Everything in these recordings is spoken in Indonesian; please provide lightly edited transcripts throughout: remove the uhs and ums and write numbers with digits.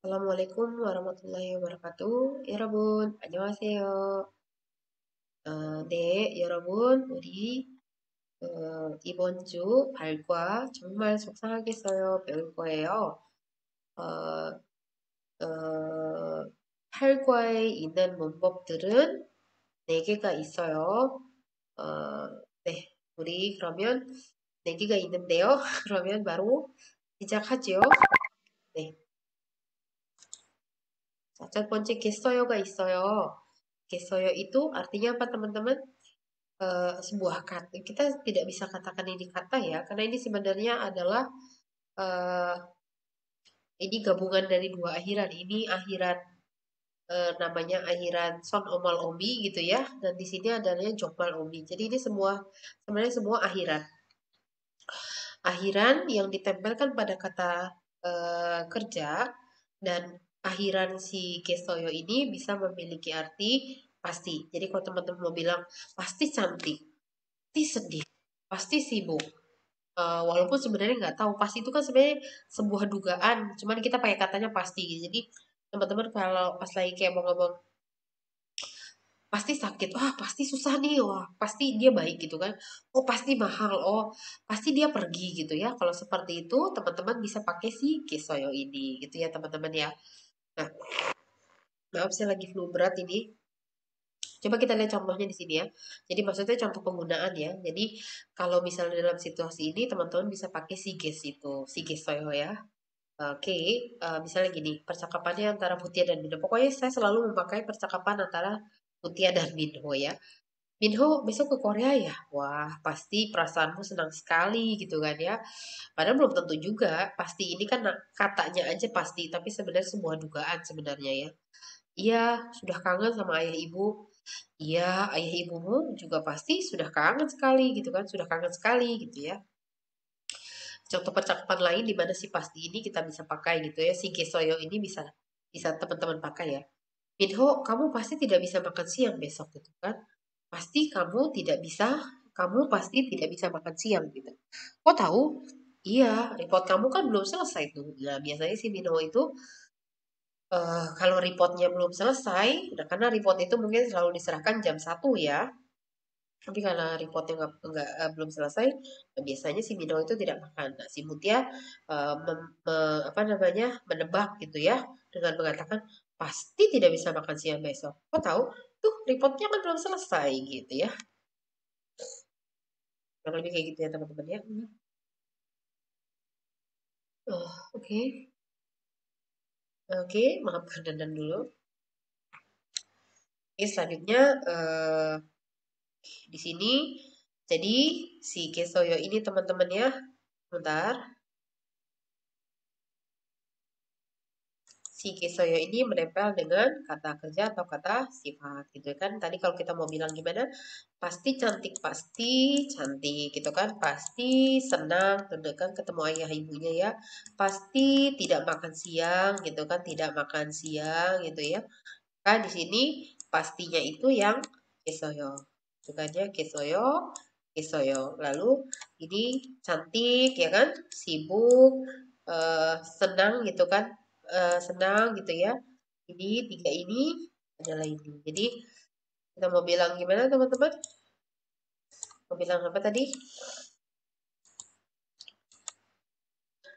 Assalamualaikum warahmatullahi wabarakatuh. 여러분, 안녕하세요. 네, 여러분, 우리 이번 주 발과 정말 속상하겠어요 배울 거예요. 어, 팔과에 있는 문법들은 4개가 있어요. 어, 네, 우리 그러면 4개가 있는데요. 그러면 바로 시작하죠. 네, 자, 첫 번째 gessoyo가 있어요. Gessoyo itu artinya apa teman-teman? Sebuah kata. Kita tidak bisa katakan ini kata ya, karena ini sebenarnya adalah eh, ini gabungan dari dua akhiran. Ini akhiran namanya akhiran son omal omi gitu ya, dan di sini adanya jokmal omi. Jadi ini semua sebenarnya semua akhiran. Akhiran yang ditempelkan pada kata kerja dan akhiran si gesoyo ini bisa memiliki arti pasti. Jadi kalau teman-teman mau bilang pasti cantik, pasti sedih, pasti sibuk. Walaupun sebenarnya nggak tahu pasti itu kan sebenarnya sebuah dugaan, cuman kita pakai katanya pasti. Jadi teman-teman kalau pas lagi kayak mau ngomong pasti sakit, wah pasti susah nih, wah pasti dia baik gitu kan, oh pasti mahal, oh pasti dia pergi gitu ya. Kalau seperti itu teman-teman bisa pakai si kesoyo ini gitu ya teman-teman ya. Nah, maaf saya lagi flu berat ini. Coba kita lihat contohnya di sini ya. Jadi maksudnya contoh penggunaan ya. Jadi kalau misalnya dalam situasi ini teman-teman bisa pakai si ges itu, si gesoyo ya. Oke, misalnya gini, percakapannya antara Mutia dan Minho. Pokoknya saya selalu memakai percakapan antara Mutia dan Minho ya. Minho besok ke Korea ya? Wah, pasti perasaanmu senang sekali gitu kan ya. Padahal belum tentu juga. Pasti ini kan katanya aja pasti, tapi sebenarnya semua dugaan sebenarnya ya. Iya, sudah kangen sama ayah ibu. Iya, ayah ibumu juga pasti sudah kangen sekali gitu kan, sudah kangen sekali gitu ya. Contoh percakapan lain di mana si pasti ini kita bisa pakai gitu ya. Si Gesoyo ini bisa bisa teman-teman pakai ya. Minho, kamu pasti tidak bisa makan siang besok gitu kan. Kamu pasti tidak bisa makan siang gitu. Kok tahu? Iya, report kamu kan belum selesai tuh. Nah, biasanya si Minho itu kalau reportnya belum selesai, nah karena report itu mungkin selalu diserahkan jam 1 ya. Tapi karena reportnya belum selesai, nah biasanya si Minho itu tidak makan. Nah, si Mutia apa namanya menebak gitu ya dengan mengatakan pasti tidak bisa makan siang besok. Kok tahu? Tuh reportnya kan belum selesai gitu ya. Kurang lebih kayak gitu ya teman-teman ya. Oh, oke. Oke, maafkan dandan dulu. Oke, selanjutnya di sini jadi si Kesoyo ini teman-teman ya. Bentar. Si Kesoyo ini menempel dengan kata kerja atau kata sifat gitu kan. Tadi kalau kita mau bilang gimana? Pasti cantik gitu kan. Pasti senang gitu kan ketemu ayah ibunya ya. Pasti tidak makan siang gitu kan. Tidak makan siang gitu ya. Kan di sini pastinya itu yang kesoyo. Bukannya kesoyo, kesoyo. Lalu ini cantik ya kan, sibuk, senang gitu kan, senang gitu ya. Ini tiga ini adalah ini. Jadi kita mau bilang gimana teman-teman? Mau bilang apa tadi?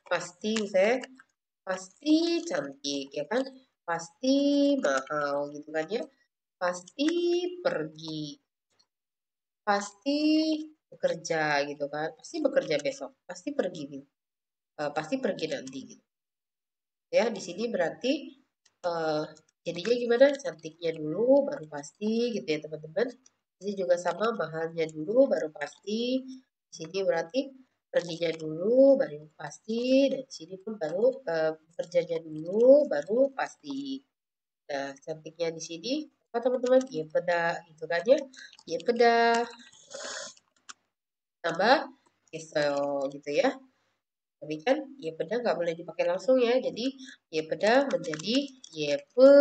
Pasti saya pasti cantik ya kan, pasti mahal gitu kan ya, pasti pergi, pasti bekerja gitu kan, pasti bekerja besok, pasti pergi gitu. Pasti pergi nanti gitu ya. Di sini berarti eh, jadinya gimana, cantiknya dulu baru pasti gitu ya teman-teman. Ini juga sama, mahalnya dulu baru pasti. Di sini berarti perginya dulu baru pasti, dan di sini pun baru kerjanya dulu baru pasti. Nah, cantiknya di sini apa teman-teman? Ya peda gitu kan ya. Ya peda tambah pisau gitu ya. Tapi kan peda nggak boleh dipakai langsung ya. Jadi peda menjadi yepe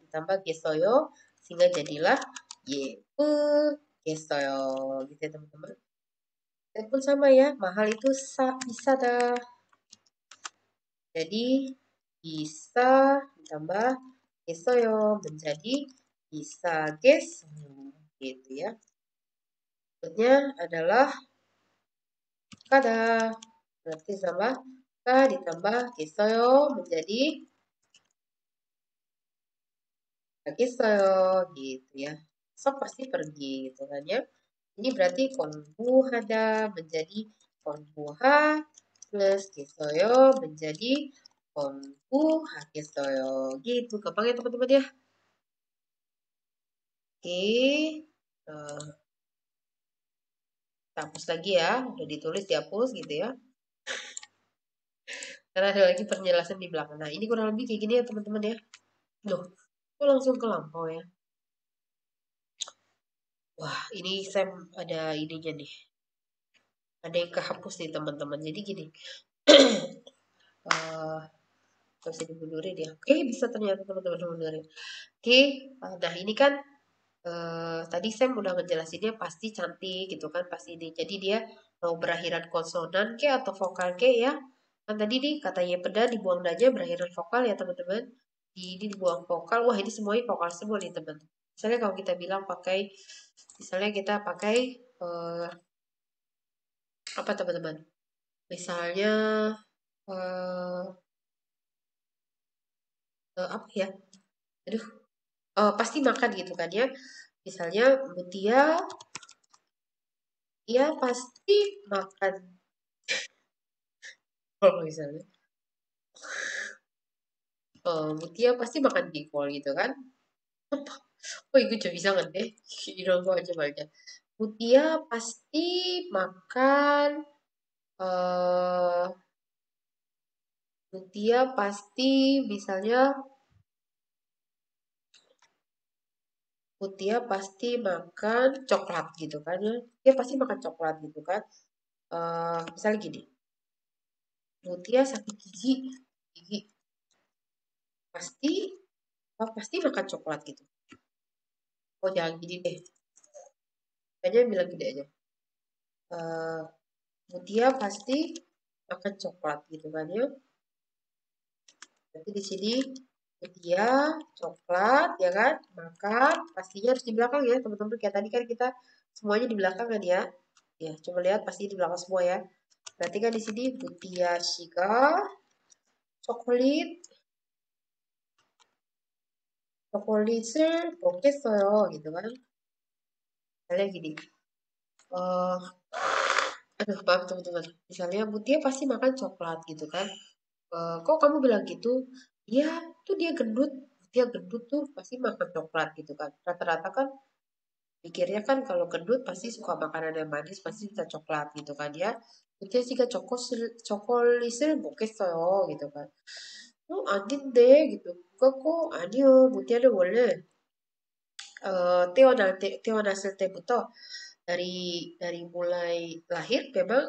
ditambah gesoyo sehingga jadilah yepe gesoyo gitu ya teman-teman. Dan pun sama ya, mahal itu bisa dah. Jadi bisa ditambah gessoyo menjadi bisagessoyo gitu ya. Berikutnya adalah kada. Berarti sama ka ditambah gessoyo menjadi kagessoyo gitu ya. Sok pasti pergi gitu kan ya. Ini berarti konbu hada menjadi konbuha plus gessoyo menjadi konbu hagessoyo gitu. Gampang ya teman-teman ya. Oke. Hapus lagi ya. Udah ditulis dihapus gitu ya. Karena ada lagi penjelasan di belakang. Nah, ini kurang lebih kayak gini ya teman-teman ya. Loh, kok langsung ke lampau ya? Wah, ini Sam ada ininya nih. Ada yang kehapus nih teman-teman. Jadi gini. eh bisa dimundurin ya. Oke, bisa ternyata teman-teman mundurin. Oke, nah ini kan tadi Sam udah ngejelasinnya pasti cantik gitu kan, pasti ini. Jadi dia mau berakhiran konsonan ke atau vokal ke ya. Kan tadi nih katanya peda dibuang aja berakhiran vokal ya teman-teman. Ini dibuang vokal. Wah, ini semuanya vokal semua nih teman. Misalnya kalau kita bilang pakai, misalnya kita pakai apa teman-teman? Misalnya eh apa ya? Aduh, pasti makan gitu kan ya. Misalnya Mutia, ya pasti makan. Kalau misalnya, Mutia pasti makan jengkol gitu kan. Oh, itu juga bisa kan deh. Irogo aja banyak. Mutia pasti makan. eh Mutia pasti misalnya Mutia pasti makan coklat gitu kan ya. Dia pasti makan coklat gitu kan. Misalnya gini, Mutia sakit gigi pasti pasti makan coklat gitu. Oh jangan gini deh. Kayaknya bilang gini aja. Eh Mutia pasti makan coklat gitu kan ya. Berarti di sini Mutia coklat ya kan, makan pastinya harus di belakang ya teman-teman. Kayak tadi kan kita semuanya di belakang kan ya. Ya, coba lihat pasti di belakang semua ya. Berarti kan di sini Mutia Shiga 초콜릿 초콜릿을 먹겠어요 gitu kan. Misalnya gini. eh aduh maaf teman-teman. Misalnya Mutia pasti makan coklat gitu kan. Kok kamu bilang gitu? Iya, tuh dia gendut. Dia gendut tuh pasti makan coklat gitu kan. Rata-rata kan pikirnya kan kalau gendut pasti suka makanan yang manis, pasti suka coklat gitu kan ya. Dia juga chokolis을 먹겠어요 gitu kan. 아닌데 gitu. 그거 아니요. 무티아는 원래 태어났을 때부터 dari mulai lahir memang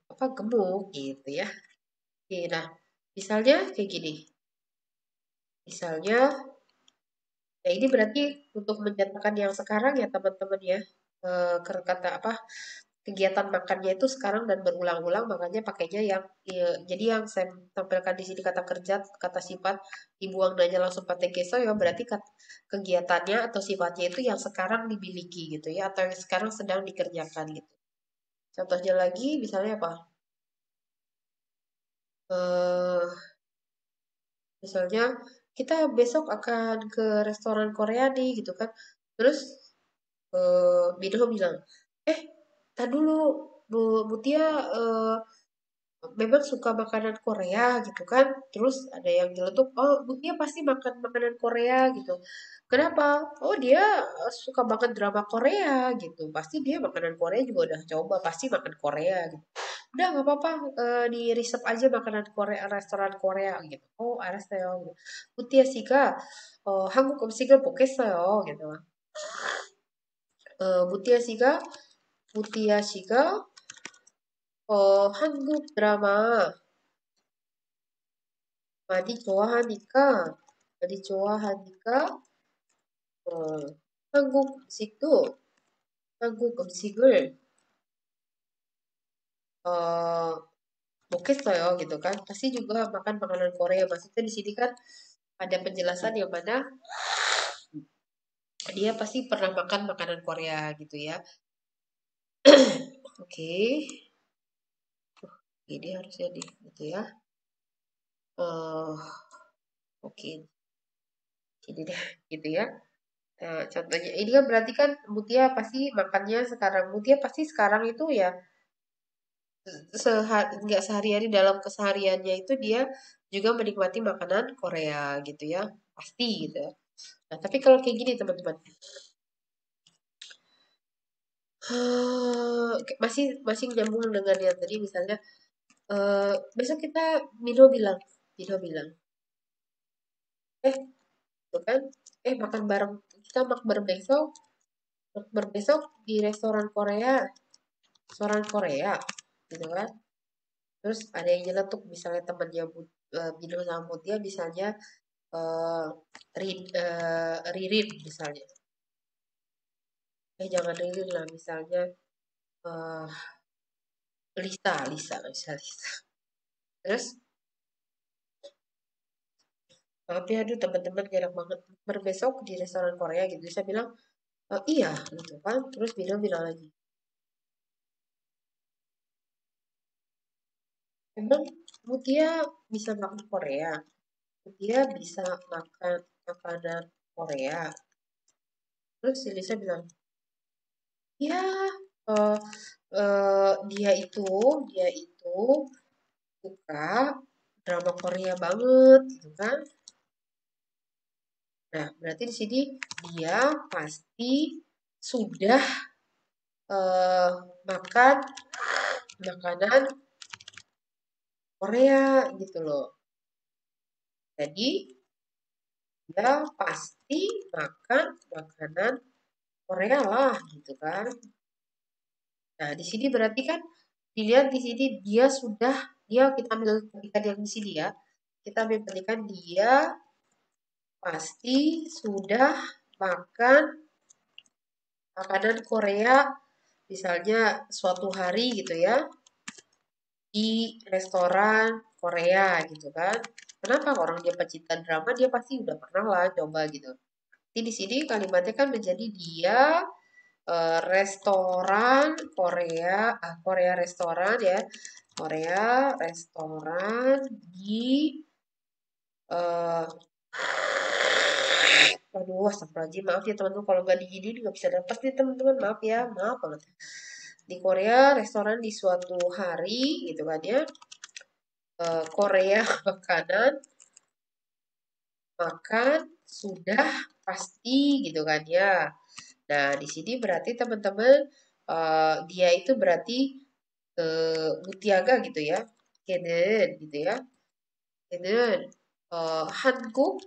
apa gemuk gitu ya. Oke, nah misalnya kayak gini. Misalnya, ya ini berarti untuk menyatakan yang sekarang ya teman-teman ya. Kata apa kegiatan makannya itu sekarang dan berulang-ulang makanya pakainya yang ya, jadi yang saya tampilkan di sini kata kerja kata sifat dibuang aja langsung pakai geso ya berarti kegiatannya atau sifatnya itu yang sekarang dimiliki gitu ya atau yang sekarang sedang dikerjakan gitu. Contohnya lagi misalnya apa? eh Misalnya kita besok akan ke restoran Korea nih gitu kan. Terus Minho bilang, eh, tak dulu Bu Mutia memang suka makanan Korea gitu kan. Terus ada yang nyeletuk, oh Mutia pasti makan makanan Korea gitu. Kenapa? Oh dia suka banget drama Korea gitu. Pasti dia makanan Korea juga udah coba, pasti makan Korea gitu. Udah nggak apa-apa, di reserve aja makanan Korea, restoran Korea gitu. Oh 알았어요. gitu. Mutia 씨가 한국 음식을 먹겠어요 gitu. 무티아 씨가 한국 드라마 많이 좋아하니까 많이 좋아하니까 어, 한국 음식도 한국 음식을 어, Mokesoyo gitu kan, pasti juga makan makanan Korea. Maksudnya di sini kan ada penjelasan yang mana dia pasti pernah makan makanan Korea gitu ya. Oke, ini harusnya di gitu ya. eh oke, ini deh gitu ya. Contohnya ini kan berarti kan Mutia pasti makannya sekarang. Mutia pasti sekarang itu ya nggak sehari-hari dalam kesehariannya itu dia juga menikmati makanan Korea gitu ya. Pasti gitu ya. Nah, tapi kalau kayak gini teman-teman, masih masih nyambung dengan yang tadi misalnya besok kita Mino bilang, eh tuh kan, makan bareng kita makan besok di restoran Korea, gitu kan. Terus ada yang nyeletuk misalnya temannya Mino sama Mutia misalnya eh Ririn misalnya. Jangan Ririn lah misalnya eh Lisa misalnya Lisa. Terus maaf ya, aduh teman-teman gak enak banget berbesok di restoran Korea gitu. Saya bilang, iya gitu kan. Terus Mino bilang lagi, emang Mutia bisa makan Korea? Mutia bisa makan makanan Korea? Terus si Lisa bilang, ya eh, dia itu suka drama Korea banget gitu kan. Nah, berarti di sini dia pasti sudah eh, makan makanan Korea gitu loh. Jadi dia pasti makan makanan Korea lah gitu kan. Nah, di sini berarti kan dilihat di sini dia kita ambil petikan yang di sini ya. Kita ambil petikan dia pasti sudah makan makanan Korea misalnya suatu hari gitu ya di restoran Korea gitu kan. Kenapa orang dia pecinta drama dia pasti udah pernah lah coba gitu. Jadi di sini kalimatnya kan menjadi dia restoran Korea, Korea restoran ya, Korea restoran di eh aduh, astagfirullahaladzim, maaf ya teman-teman kalau nggak digini nggak bisa dapat nih teman-teman, maaf ya, maaf banget. Di Korea restoran di suatu hari gitu kan ya, Korea makanan makan sudah pasti gitu kan ya. Nah, di sini berarti teman-teman dia itu berarti Mutiaga gitu ya. Kenen gitu ya. Kenen 한국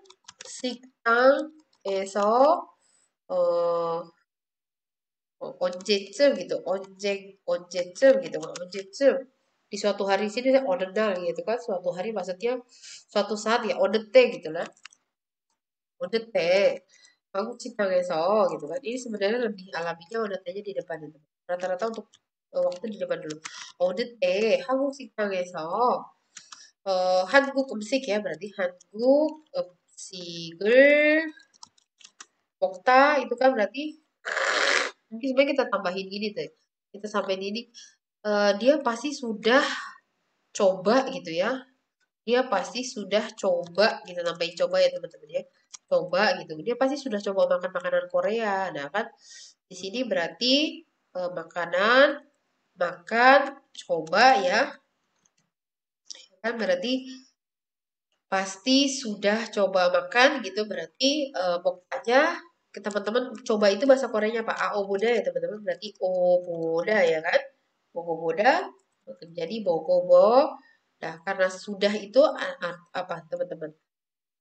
식당에서 언제쯤 gitu. 언제쯤 gitu. 언제쯤 di suatu hari sini 어느 날 gitu kan. Suatu hari maksudnya suatu saat ya 어느 때 gitu lah. 어느 때 한국 식당에서 gitu kan. Ini sebenarnya lebih alaminya 어느 때nya di depan itu. Rata-rata untuk waktu di depan dulu. 어느 때 한국 식당에서 한국 음식 ya berarti 한국 음식을 먹다 itu kan berarti mungkin sebenarnya kita tambahin gini deh. Kita sampai ini dia pasti sudah coba gitu ya. Dia pasti sudah coba gitu nambahin coba ya teman-teman ya. Coba gitu. Dia pasti sudah coba makan makanan Korea. Nah kan di sini berarti makanan makan coba ya. Kan berarti pasti sudah coba makan gitu berarti pokoknya ke teman-teman coba itu bahasa Koreanya apa? Aoboda ya teman-teman berarti oboda ya kan? Bogoboda jadi bogobo. Nah, karena sudah itu apa teman-teman?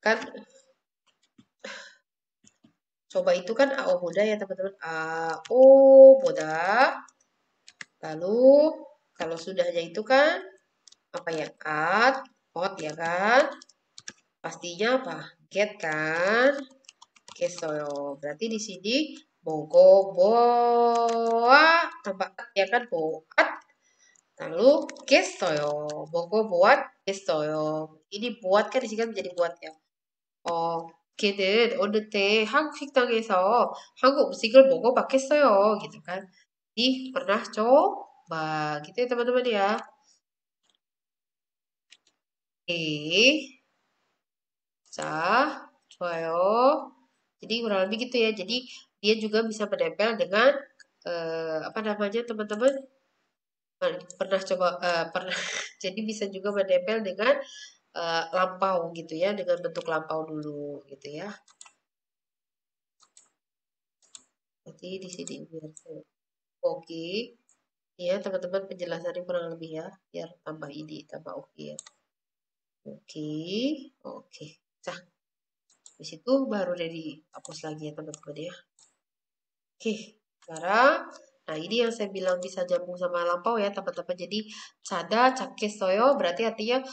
Kan coba itu kan aoboda ya teman-teman. Aoboda. Lalu kalau sudahnya itu kan apa ya? Ot ya kan? Pastinya apa? Get kan? Oke, so berarti di sini bogo boa tambah at ya kan boat Lalu ges어요. 먹어보았 ges어요. ini buat kan di sini kan menjadi buat ya. 걔는 어느 때 한국 식당에서 한국 음식을 먹어봤겠어요. gitu kan. Jadi pernah coba gitu ya teman-teman ya. Oke. 자, 좋아요. Jadi kurang lebih gitu ya. Jadi dia juga bisa menempel dengan apa namanya teman-teman? Pernah coba pernah jadi bisa juga menempel dengan lampau gitu ya, dengan bentuk lampau dulu gitu ya. Jadi di sini biar saya oke. Ya, teman-teman penjelasannya kurang lebih ya, biar tambah ini, tambah oke ya. Oke, oke. Nah, di situ baru deh dihapus lagi ya teman-teman ya. Oke, sekarang, nah ini yang saya bilang bisa nyambung sama lampau ya teman-teman. Jadi, cada soyo berarti artinya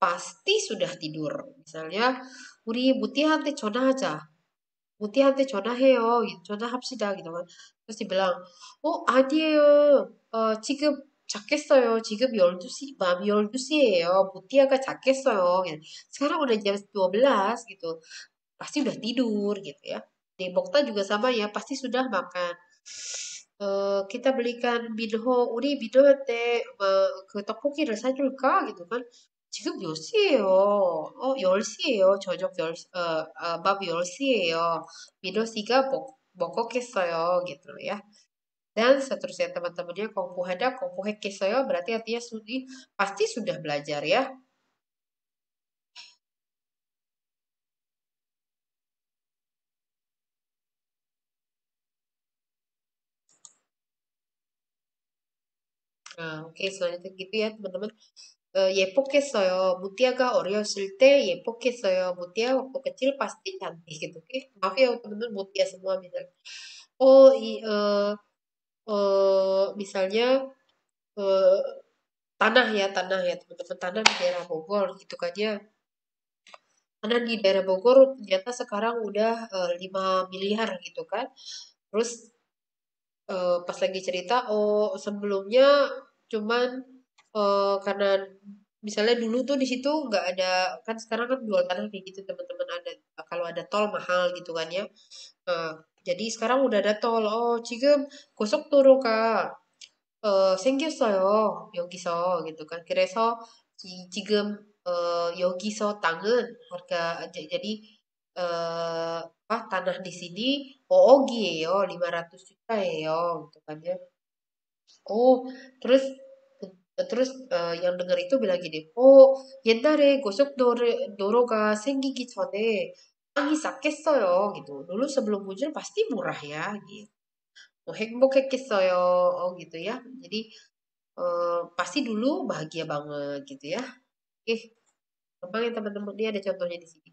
pasti sudah tidur. Misalnya, 우리 무띠한테 전화하자. 무띠한테 전화해요. 전화합시다. gitu kan. Terus dibilang, 아니에요. 지금 잤겠어요. 지금 12시, 밤 12시예요. 무띠아가 잤겠어요. sekarang udah jam 12 gitu. Pasti udah tidur gitu ya. Di Bokta juga sama ya, pasti sudah makan. kita belikan 민호, 우리 민호한테 그 떡볶이를 사줄까? gitu kan. 지금 몇 시예요? 10시예요. 밤 10시예요. 민호 씨가 먹었겠어요. gitu ya. Dan seterusnya teman-temannya 공부하다, 공부했겠어요. berarti artinya pasti sudah belajar ya. Nah, oke, selanjutnya gitu ya teman-teman. 예뻤겠어요. 무띠아가 어렸을 때 예뻤겠어요. 무띠아 waktu kecil pasti cantik gitu. Oke, maaf ya teman-teman mutia semua misalnya. Oh, misalnya eh, tanah ya teman-teman, tanah di daerah Bogor gitu kan ya. Tanah di daerah Bogor ternyata sekarang udah 5 miliar gitu kan. Terus pas lagi cerita, sebelumnya cuman karena misalnya dulu tuh di situ nggak ada kan sekarang kan jual tanah kayak gitu teman-teman ada kalau ada tol mahal gitu kan ya. Nah, jadi sekarang udah ada tol. 지금 고속도로가 생겼어요. 여기서 gitu kan. 그래서 지금 여기서 땅은 harga jadi apa tanah di sini OOG이에요. 500 juta gitu kan ya. Oh, terus terus yang dengar itu bilang gini, 옛날에 고속도로가 생기기 전에 땅이 쌌겠어요 gitu. Dulu sebelum muncul pasti murah ya gitu. 행복했겠어요. gitu ya. Jadi pasti dulu bahagia banget gitu ya. Oke, gampang ya teman-teman. Ini ada contohnya di sini.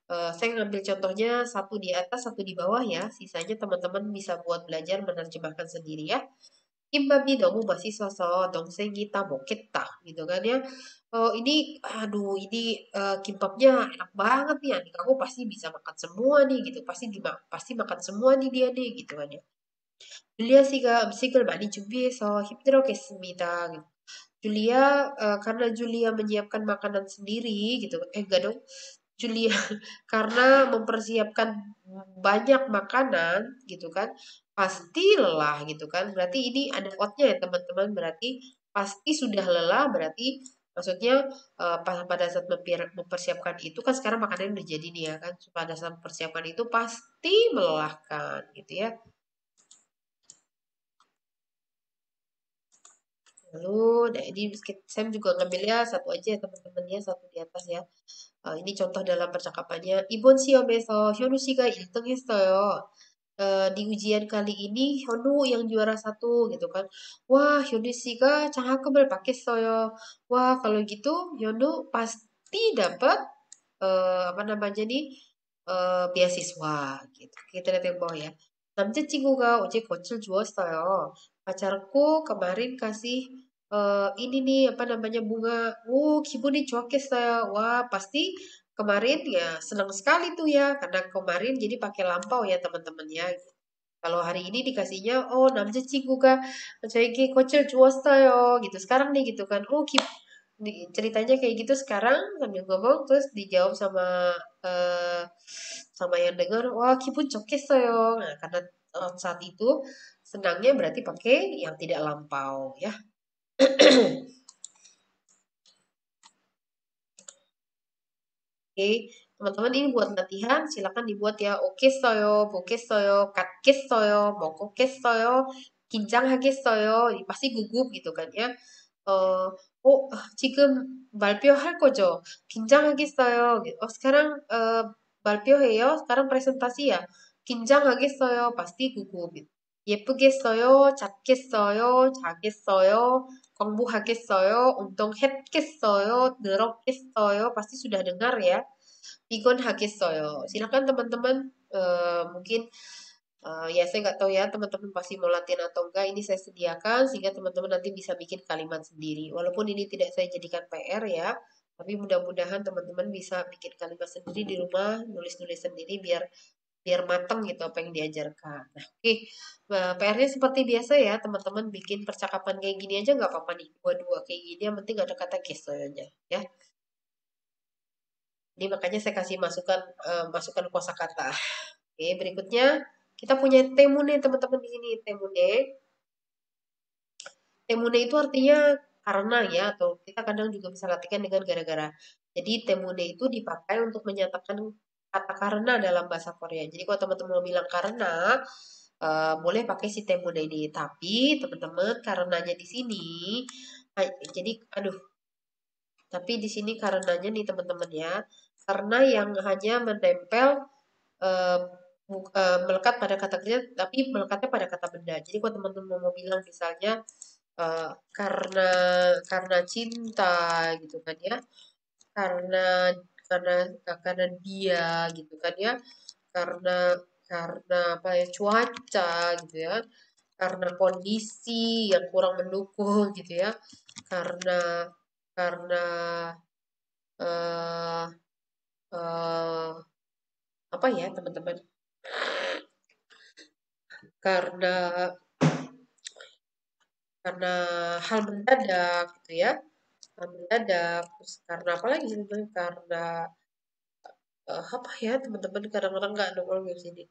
Saya ngambil contohnya satu di atas, satu di bawah ya. Sisanya teman-teman bisa buat belajar menerjemahkan sendiri ya. 김밥이 너무 맛있어서 동생이 다 먹겠다. gitu kan ya. Ini, aduh ini kimbapnya enak banget nih. Adik aku pasti bisa makan semua nih gitu. Pasti makan semua nih dia nih gitu kan ya. 줄리아 씨가 음식을 많이 준비해서 힘들었겠습니다. Julia, karena Julia menyiapkan makanan sendiri gitu. Enggak dong. Julia karena mempersiapkan banyak makanan gitu kan. Pasti lelah gitu kan. Berarti ini ada outnya ya teman-teman. Berarti pasti sudah lelah. Berarti maksudnya pada saat mempersiapkan itu kan sekarang makanan udah jadi nih ya kan. Pada saat mempersiapkan itu pasti melelahkan gitu ya. Lalu, nah ini saya juga ngambilnya satu aja ya teman-teman ya, satu di atas ya. ini contoh dalam percakapannya. 이번 시험에서 현우 씨가 1등 했어요. di ujian kali ini Hyunwoo yang juara satu gitu kan. Wah, Hyunwoo 씨가 장학금을 받겠어요. Wah, kalau gitu Hyunwoo pasti dapat apa namanya nih beasiswa gitu. Kita lihat yang bawah ya. 남자친구가 어제 겉을 주었어요. pacarku kemarin kasih ini nih apa namanya bunga. 기분이 좋았겠어요. Wah, pasti kemarin ya senang sekali tuh ya karena kemarin jadi pakai lampau ya teman-teman ya. Kalau hari ini dikasihnya, oh 남자 친구가 저에게 꽃을 주었어요 gitu. Sekarang nih gitu kan, oh ceritanya kayak gitu sekarang sambil ngomong terus dijawab eh, sama yang dengar, wah 기분 좋겠어요. Nah, karena saat itu senangnya berarti pakai yang tidak lampau ya. Oke, teman-teman ini buat latihan, silakan dibuat ya. Oke soyo, boke soyo, katke soyo, mokoke soyo, 긴장하겠어요. Ini pasti gugup gitu kan ya. 어, 지금 발표할 거죠? 긴장하겠어요. sekarang 발표해요. sekarang presentasi ya. 긴장하겠어요. pasti gugup. 예쁘겠어요? 작겠어요? 작겠어요? 공부하겠어요? 운동했겠어요? 늘었겠어요? pasti sudah dengar ya. pigon하겠어요. Silakan teman-teman mungkin ya saya nggak tahu ya teman-teman pasti mau latihan atau enggak. Ini saya sediakan sehingga teman-teman nanti bisa bikin kalimat sendiri. Walaupun ini tidak saya jadikan PR ya, tapi mudah-mudahan teman-teman bisa bikin kalimat sendiri di rumah, nulis-nulis sendiri biar biar matang gitu apa yang diajarkan. Nah, oke. PR-nya seperti biasa ya, teman-teman bikin percakapan kayak gini aja nggak apa-apa nih. Dua-dua kayak gini, yang penting ada kata kesonya ya. Ini makanya saya kasih masukan kosakata. Oke, berikutnya kita punya temune teman-teman di sini. Temune itu artinya karena ya, atau kita kadang juga bisa latihkan dengan gara-gara. Jadi temune itu dipakai untuk menyatakan kata karena dalam bahasa Korea. Jadi kalau teman-teman mau bilang karena, boleh pakai si temune ini. Tapi teman-teman karenanya di sini, jadi aduh, tapi di sini karenanya nih teman-teman ya, karena yang hanya menempel eh, melekat pada kata kerja, tapi melekatnya pada kata benda. Jadi kalau teman-teman mau bilang misalnya karena cinta gitu kan ya, karena karena karena dia gitu kan ya, karena apa ya cuaca gitu ya, karena kondisi yang kurang mendukung gitu ya, karena karena eh eh, apa ya teman-teman, karena karena hal mendadak gitu ya, hal mendadak, terus karena apa lagi teman-teman, karena apa ya teman-teman, kadang-kadang nggak nongol di sini,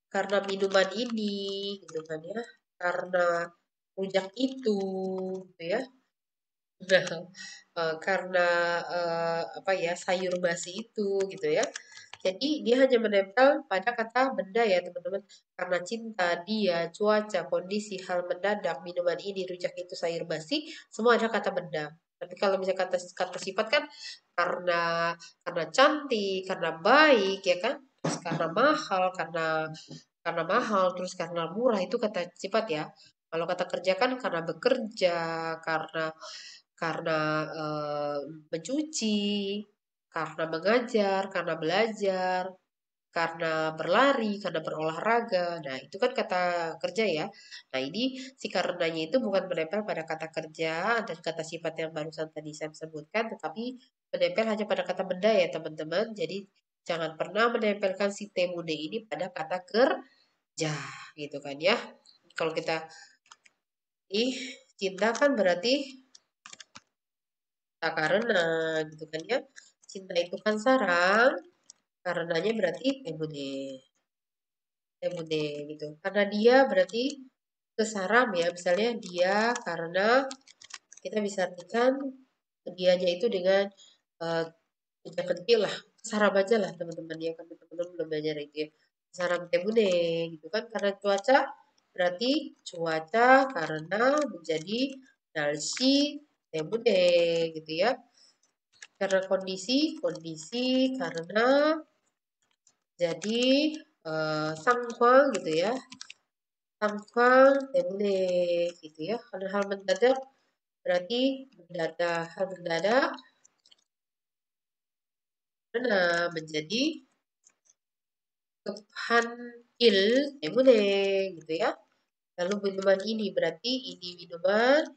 karena minuman ini gitu kan ya, karena rujak itu gitu ya. Nah, karena apa ya sayur basi itu gitu ya. Jadi dia hanya menempel pada kata benda ya teman-teman. Karena cinta, dia, cuaca, kondisi, hal mendadak, minuman ini, rujak itu, sayur basi, semua ada kata benda. Tapi kalau misalnya kata kata sifat kan karena cantik, karena baik ya kan, terus karena mahal, mahal, terus karena murah itu kata sifat ya. Kalau kata kerja kan karena bekerja, karena karena mencuci, karena mengajar, karena belajar, karena berlari, karena berolahraga. Nah, itu kan kata kerja ya. Nah, ini si karenanya itu bukan menempel pada kata kerja dan kata sifat yang barusan tadi saya sebutkan, tetapi menempel hanya pada kata benda ya, teman-teman. Jadi, jangan pernah menempelkan si temude ini pada kata kerja, gitu kan ya. Kalau kita cinta kan berarti tak karena gitu kan ya. Cinta itu kan sarang, karenanya berarti temude gitu. Karena dia berarti kesaram ya. Misalnya dia karena kita bisa artikan dianya itu dengan uh, kecil lah. Saram aja lah teman-teman ya. Kan teman-teman belum belajar itu ya. Saram temude gitu kan. Karena cuaca berarti cuaca karena menjadi nalsi temude gitu ya. Karena kondisi karena jadi sangkwang gitu ya, sangkwang temune gitu ya. Karena hal mendadak berarti mendadak, hal mendadak karena menjadi kepan il temune gitu ya. Lalu minuman ini berarti ini minuman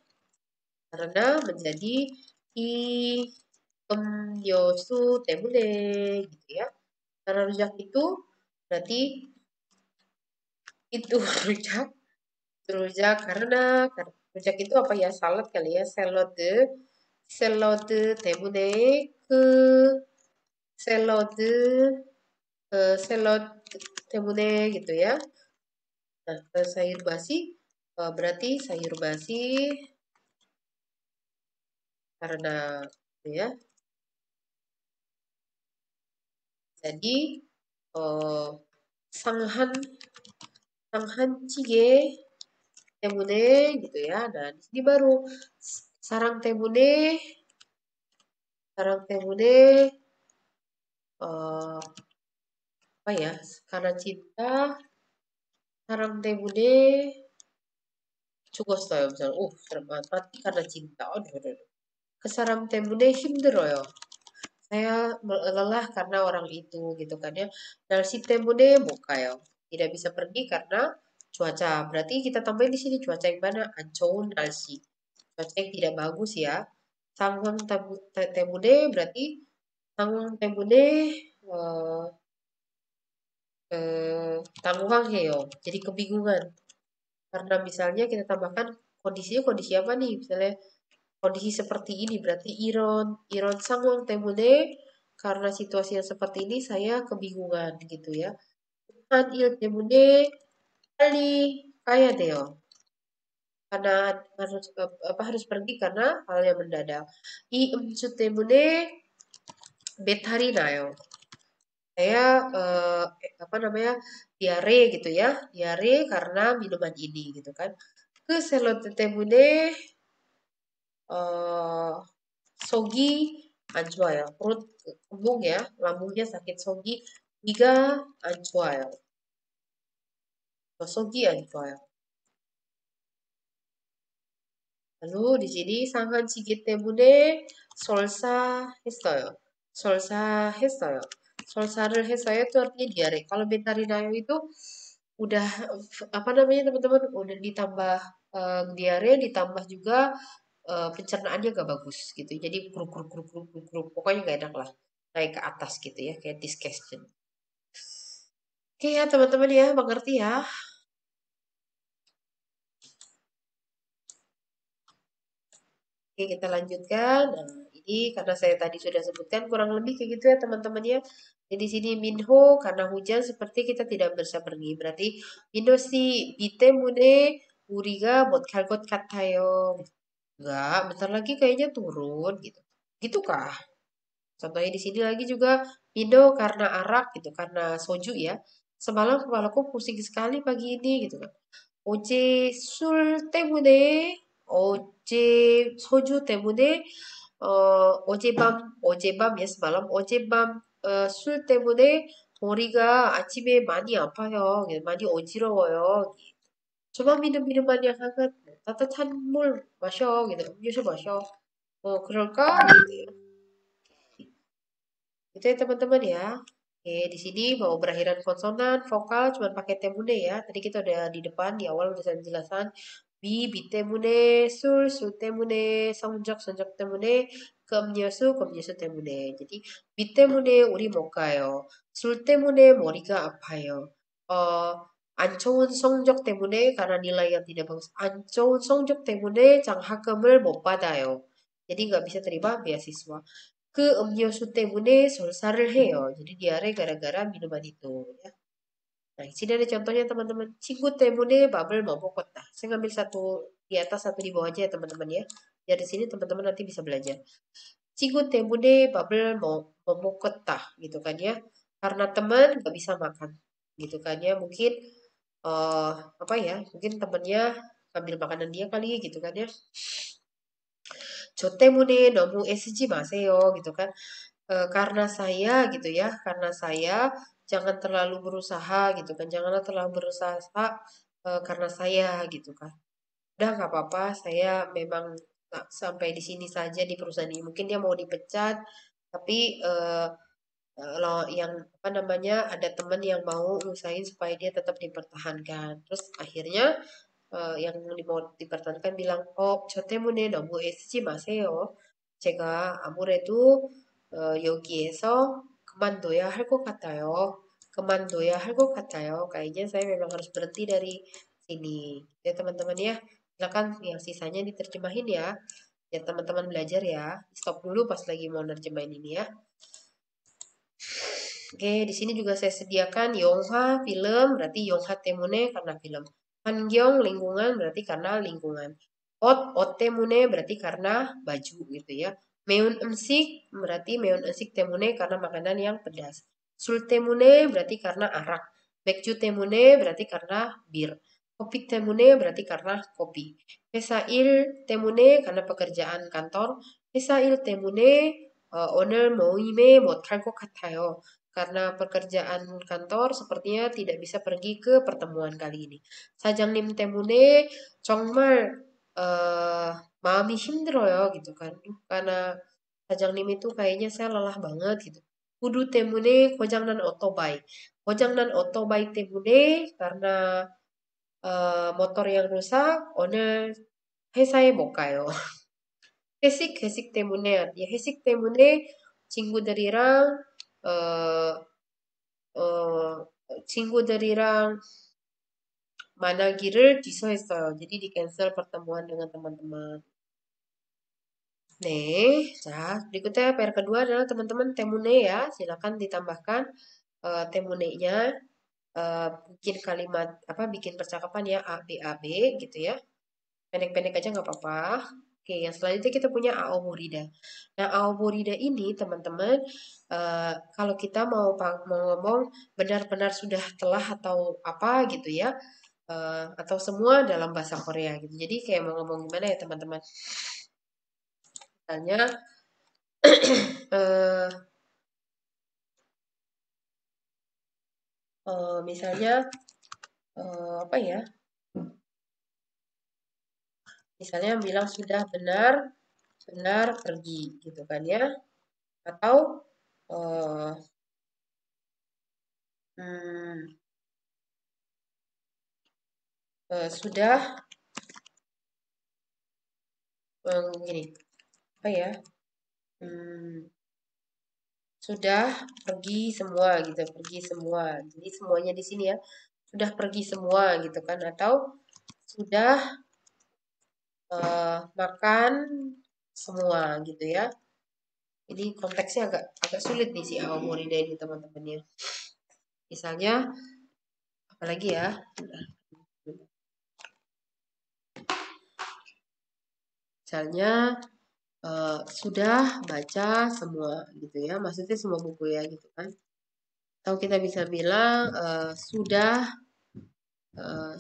karena menjadi i yosu temune gitu ya. Karena rujak itu berarti itu rujak, rujak karena rujak itu apa ya, salad kali ya, 샐러드 때문에 그 샐러드 샐러드 때문에 gitu ya. Nah, sayur basi berarti sayur basi karena gitu ya. Jadi eh, sanghan sanghan찌개 때문에 gitu ya. Nah, di sini baru sarang temune sarang temune apa ya? Karena cinta sarang temune 죽었어요. misalnya. serem banget. Mati karena cinta. Aduh, aduh, aduh. Ke sarang temune 힘들어요. Saya lelah karena orang itu gitu kan ya. Narsi temune kayo. Tidak bisa pergi karena cuaca. Berarti kita tambahin di sini cuaca yang mana? Ancol narsi. Cuaca yang tidak bagus ya. Sangwang temune berarti sangwang temune eh tangguhang heyo. Jadi kebingungan. Karena misalnya kita tambahkan kondisinya kondisi apa nih? Misalnya kondisi seperti ini berarti iron sangwang temune karena situasi yang seperti ini saya kebingungan gitu ya. Han il temune kali kaya deo. Karena harus pergi karena hal yang mendadak. I emcu temune betari nayo. Saya apa namanya diare gitu ya, diare karena minuman ini gitu kan. Ke selot temune eh sogi anjwayo, perut kembung ya, lambungnya sakit sogi, tiga anjwayo, sogi anjwayo. Lalu di sini sangan sigit temune solsa 했어요. solsa 했어요. solsa를 했어요 itu artinya diare. Kalau bentarinayo itu udah apa namanya teman-teman udah ditambah diare ditambah juga pencernaannya gak bagus gitu. Jadi kruk kruk kruk kruk kruk kruk. Pokoknya gak enak lah. Naik ke atas gitu ya, kayak discussion. Oke ya teman-teman ya, mengerti ya. Oke, kita lanjutkan. Nah, ini karena saya tadi sudah sebutkan kurang lebih kayak gitu ya teman-teman ya. Jadi di sini Minho karena hujan seperti kita tidak bisa pergi. Berarti Minho si bitemune uriga buat kalgot katayo. Enggak, bentar lagi kayaknya turun gitu. Gitu kah? Contohnya di sini lagi juga Minho karena arak gitu, karena soju ya. Semalam kepalaku pusing sekali pagi ini gitu kan. 어제 술 때문에, 어제 소주 때문에, 어젯밤, yes, semalam, 어젯밤, 술 때문에 머리가 아침에 많이 아파요. 많이 어지러워요. 저만 minuman yang hangat, 따뜻한 물 마셔, gitu, 음료수 마셔. 그럴까? Gitu. Itu ya teman-teman ya. Oke, di sini mau berakhiran konsonan, vokal cuma pakai temune ya. Tadi kita udah di depan di awal udah saya jelasan. Bi temune, sul temune, 성적 temune, 금요수 temune. Jadi bi temune 우리 못 가요. 술 때문에 머리가 아파요. 안 좋은 성적 때문에 karena nilai yang tidak bagus. 안 좋은 성적 때문에 장학금을 못 받아요. Jadi nggak bisa terima beasiswa. Ke 음료수 때문에 설사를 해요. Jadi diare gara-gara minuman itu ya. Nah, di sini ada contohnya teman-teman. 친구 때문에 밥을 못 먹었다. Saya ngambil satu di atas satu di bawah aja ya teman-teman ya. Dari sini teman-teman nanti bisa belajar. 친구 때문에 밥을 못 먹었다 gitu kan ya. Karena teman nggak bisa makan gitu kan ya. Mungkin apa ya? Mungkin temannya ambil makanan dia kali gitu kan ya. 저 때문에 너무 애쓰지 마세요 gitu kan. Karena saya gitu ya, karena saya jangan terlalu berusaha gitu kan, janganlah terlalu berusaha karena saya gitu kan. Udah nggak apa-apa, saya memang nggak sampai di sini saja di perusahaan ini. Mungkin dia mau dipecat, tapi kalau yang apa namanya ada teman yang mau usahain supaya dia tetap dipertahankan. Terus akhirnya yang mau dipertahankan bilang, 저 때문에 너무 애쓰지 마세요. 제가 아무래도 여기에서 그만둬야 할 것 같아요. kemando ya harus katanya. Kayaknya saya memang harus berhenti dari sini. Ya teman-teman ya. Silakan yang sisanya diterjemahin ya. Ya teman-teman belajar ya. Stop dulu pas lagi mau nerjemahin ini ya. Oke, di sini juga saya sediakan Yongha film, berarti Yongha Temune karena film. Hangyong lingkungan berarti karena lingkungan. Ot Temune berarti karena baju gitu ya. Meun emsik berarti meun emsik temune karena makanan yang pedas. Sul temune berarti karena arak. Bekju temune berarti karena bir. Kopi temune berarti karena kopi. Pesail temune karena pekerjaan kantor. Pesail temune 오늘 모임에 못할 것 같아요. Karena pekerjaan kantor sepertinya tidak bisa pergi ke pertemuan kali ini. 사장님 때문에 정말 maami 힘들어요 gitu kan. Karena sa장님 itu kayaknya saya lelah banget gitu. Kudu temune 고장난 오토바이. 고장난 오토바이 때문에 karena motor yang rusak 오늘 회사에 못 가요. 회식 때문에 ya 회식 때문에 친구들이랑 어, 친구들이랑 만나기를 취소했어요. Jadi di cancel pertemuan dengan teman-teman. Nih, berikutnya PR kedua adalah teman-teman temune ya. Silakan ditambahkan temune-nya. Bikin kalimat bikin percakapan ya A B gitu ya. Pendek-pendek aja nggak apa-apa. Oke, yang selanjutnya kita punya Aomorida. Nah, Aomorida ini teman-teman, kalau kita mau ngomong benar-benar sudah telah atau apa gitu ya, atau semua dalam bahasa Korea gitu. Jadi kayak mau ngomong gimana ya teman-teman? Misalnya, eh, misalnya apa ya? Misalnya bilang sudah benar pergi gitu kan ya, atau eh, hmm, sudah gini apa ya? Sudah pergi semua gitu, pergi semua. Jadi semuanya di sini ya, sudah pergi semua gitu kan, atau sudah makan semua gitu ya. Ini konteksnya agak agak sulit nih si Aomorida ini teman-teman ya. Misalnya apalagi ya? Misalnya sudah baca semua gitu ya, maksudnya semua buku ya gitu kan. Atau kita bisa bilang sudah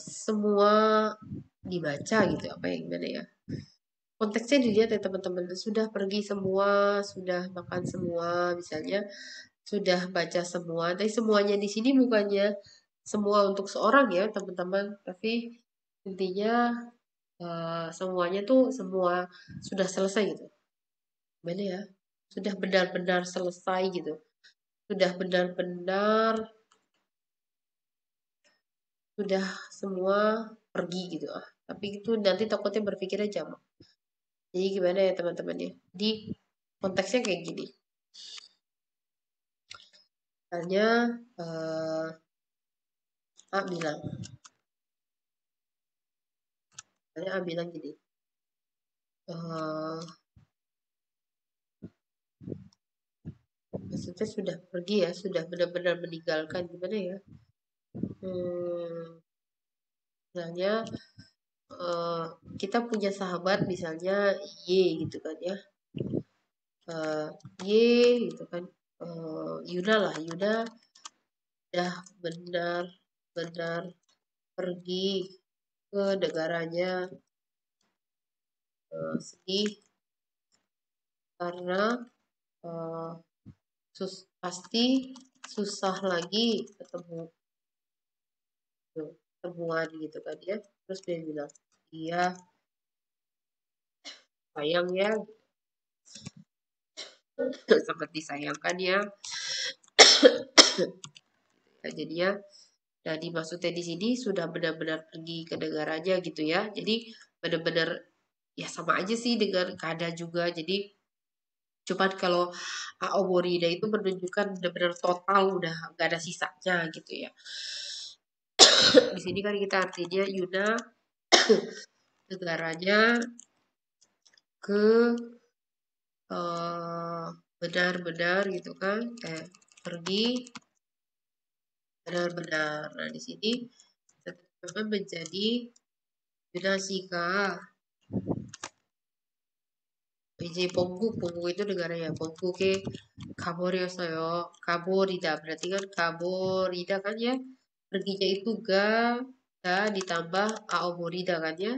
semua dibaca gitu, apa yang gimana ya? Konteksnya dilihat ya teman-teman, sudah pergi semua, sudah makan semua, misalnya sudah baca semua. Tapi semuanya di sini bukannya semua untuk seorang ya teman-teman, tapi intinya semuanya tuh semua sudah selesai gitu. Gimana ya? Sudah benar-benar selesai gitu. Sudah benar-benar sudah semua pergi gitu. Tapi itu nanti takutnya berpikirnya jamak. Jadi gimana ya teman-teman ya? Di konteksnya kayak gini. Misalnya A bilang, A bilang gini, maksudnya sudah pergi ya, sudah benar-benar meninggalkan gimana ya? Misalnya kita punya sahabat misalnya Y gitu kan ya, Y gitu kan, Yuna lah, Yuna udah benar-benar pergi ke negaranya sedih karena pasti susah lagi ketemu temuan gitu kan ya. Terus dia bilang iya sayang ya sangat disayangkan ya. Nah, jadinya nah dimaksudnya di sini sudah benar-benar pergi ke negaranya gitu ya. Jadi benar-benar ya sama aja sih dengan kada juga. Jadi Cuman kalau Aoborida itu menunjukkan benar-benar total udah nggak ada sisanya gitu ya. Di sini kan kita artinya Yuna negaranya ke benar-benar gitu kan, pergi benar-benar. Nah di sini teman menjadi Yunasika. 이제 본국 itu negaranya. 본국에 가버렸어요. 가버리다 berarti kan 가버리다 kan ya. Perginya itu ga ditambah aoborida kan ya.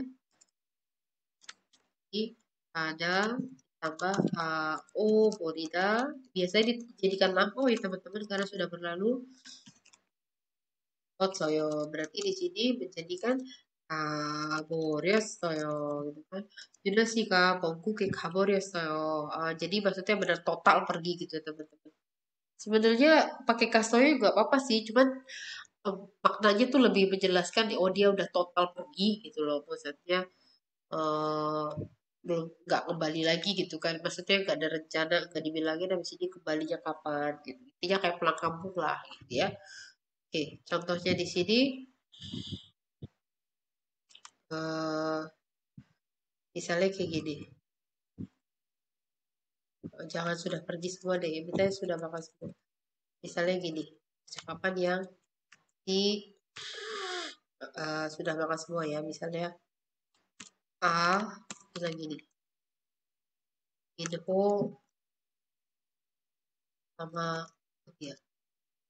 Jadi ada ditambah aoborida. Biasanya dijadikan lampau ya teman-teman karena sudah berlalu. Otsoyo berarti di sini menjadikan 가버렸어요 gitu kan. 유나씨가 본국에 가버렸어요. Jadi maksudnya benar total pergi gitu ya teman-teman. Sebenarnya pakai kastoyo juga apa-apa sih, cuman maknanya tuh lebih menjelaskan oh dia udah total pergi gitu loh. Maksudnya eh belum nggak kembali lagi gitu kan. Maksudnya nggak ada rencana, nggak dibilangin habis ini kembalinya kapan gitu. Intinya kayak pulang kampung lah gitu ya. Oke, contohnya di sini eh misalnya kayak gini. Jangan sudah pergi semua deh, misalnya sudah makan semua. Misalnya gini, ucapan yang di sudah makan semua ya, misalnya A bilang gini, Info sama dia.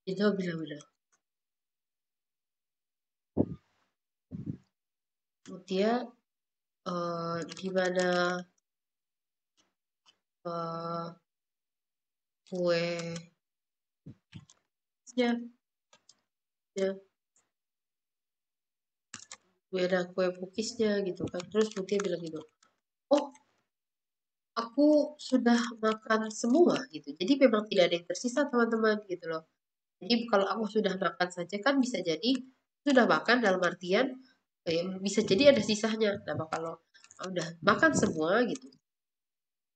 Itu bilang-bilang, dia gimana kuenya, ya, gimana kue pukisnya gitu kan. Terus dia bilang gitu, oh aku sudah makan semua gitu. Jadi memang tidak ada yang tersisa teman-teman gitu loh. Jadi kalau aku sudah makan saja kan bisa jadi sudah makan dalam artian bisa jadi ada sisanya. Nah kalau udah makan semua gitu,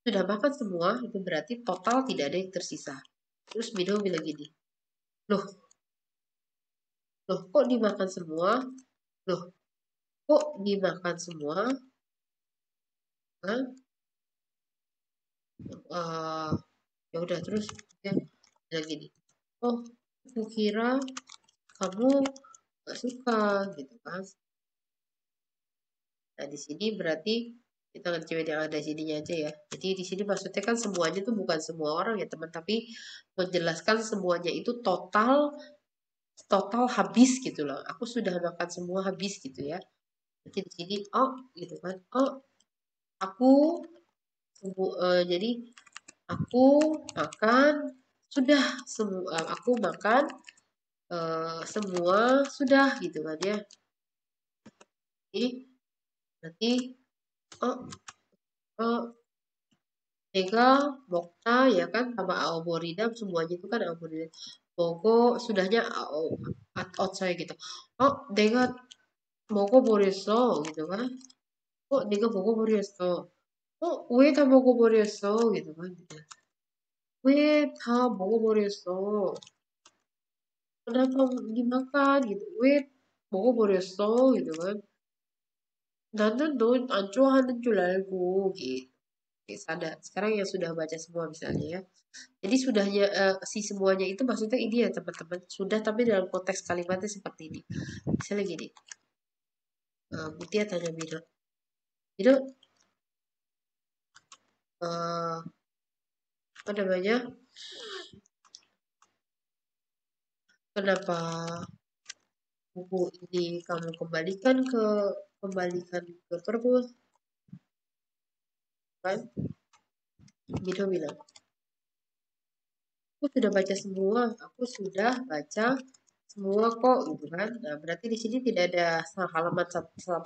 sudah makan semua itu berarti total tidak ada yang tersisa. Terus Mido bilang gini, loh, loh kok dimakan semua? Loh, kok dimakan semua? Hah? Eh, ya udah terus dia bilang gini, oh, aku kira kamu gak suka gitu kan. Nah, di sini berarti kita ngecewin yang ada sininya aja ya. Jadi di sini maksudnya kan semuanya tuh bukan semua orang ya teman, tapi menjelaskan semuanya itu total total habis gitu loh. Aku sudah makan semua habis gitu ya. Jadi di sini oh gitu kan. Oh, aku jadi aku makan sudah semua aku makan semua sudah gitu kan ya. Jadi berarti oh oh Mega, Mokta ya kan sama Aoborida semuanya itu kan Aoborida. Bogo sudahnya outside gitu. Oh, 내가 먹어버렸어 gitu kan. Oh, 내가 먹어버렸어. 왜 다 먹어버렸어 gitu kan. 왜 다 먹어버렸어. Kenapa dimakan gitu. 왜 먹어버렸어 gitu kan. 나는 너 안 좋아하는 줄 알고 gitu. Oke, sadar. Sekarang yang sudah baca semua misalnya ya. Jadi sudahnya si semuanya itu maksudnya ini ya teman-teman. Sudah tapi dalam konteks kalimatnya seperti ini. Misalnya gini. Mutia tanya Miro. Miro, apa namanya? Kenapa buku ini kamu kembalikan ke perpus? Kan? Miro bilang, aku sudah baca semua. Aku sudah baca semua kok gitu kan. Nah, berarti di sini tidak ada satu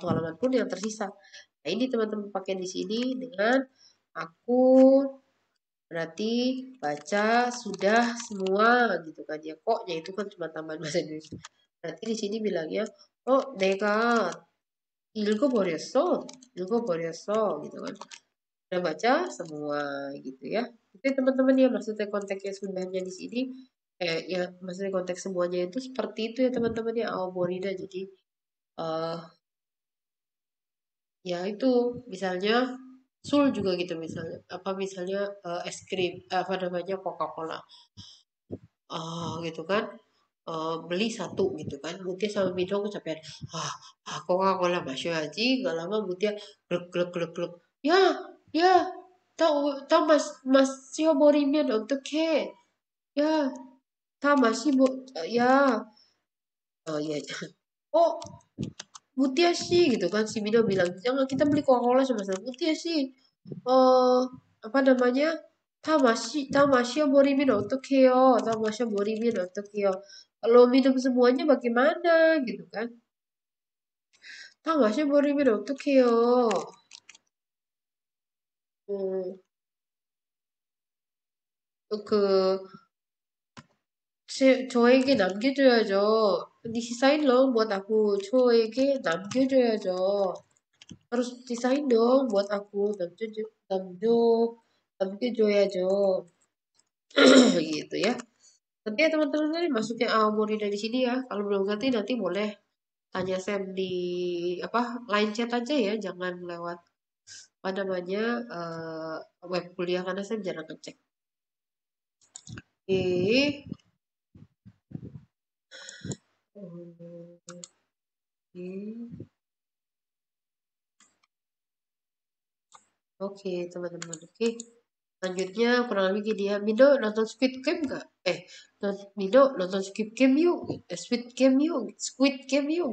halaman pun yang tersisa. Nah, ini teman-teman pakai di sini dengan aku berarti baca sudah semua gitu kan ya. Koknya itu kan cuma tambahan bahasa Indonesia. Berarti di sini bilangnya oh 내가 읽어버렸어. 읽어버렸어 gitu kan. udah baca semua gitu ya. Itu teman-teman ya maksudnya konteksnya sudahnya di sini ya maksudnya konteks semuanya itu seperti itu ya teman-teman ya Aoborida. Jadi eh ya itu misalnya Sul juga gitu misalnya apa misalnya es krim apa namanya Coca-Cola gitu kan beli satu gitu kan Mutia sama Mido kecapean ah Coca-Cola masih aja gak lama Mutia glek glek glek glek ya ya tao tao masih borimen untuk ke ya tao masih ya ya oh Mutia sih gitu kan si Mido bilang jangan kita beli Coca-Cola sama-sama Mutia sih apa namanya tamasya borimin 어떡해요 tamasya borimin 어떡해요 kalau minum semuanya bagaimana gitu kan tamasya borimin 어떡해요 그 저에게 남겨줘야죠. Desain dong buat aku. 저에게 남겨줘야죠. Harus desain dong buat aku. 남겨줘야죠. gitu ya. Nanti ya teman-teman nanti masuknya Aomori dari sini ya. Kalau belum ngerti nanti boleh tanya Sam di apa line chat aja ya, jangan lewat apa namanya web kuliah karena Sam jarang ngecek. Oke, oke, oke teman-teman. Oke, lanjutnya kurang lebih gini ya. Mido nonton Squid Game nggak? Mido nonton Squid Game yuk, Squid Game yuk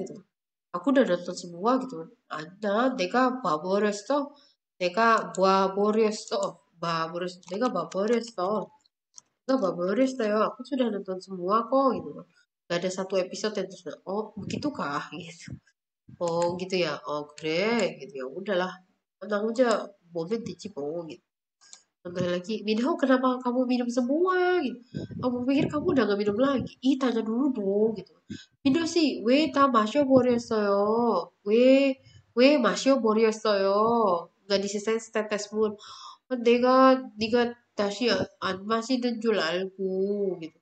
gitu. Aku udah nonton semua gitu. Ada, 내가 봐버렸어. 내가 봐버렸어. 내가 봐버렸어요. Aku sudah nonton semua kok gitu. Gak ada satu episode yang terus, oh begitu kah gitu. Oh gitu ya. Oh keren gitu ya. Udahlah. Tenang aja. Bomen tici gitu. Contohnya lagi, Minho kenapa kamu minum semua gitu. Aku pikir kamu udah gak minum lagi. Ih tanya dulu dong gitu. Minho sih, 다 마셔버렸어요. 왜, 왜 마셔버렸어요. gak disisain setetes pun. 네가 다시 안 마시는 줄 알고 gitu.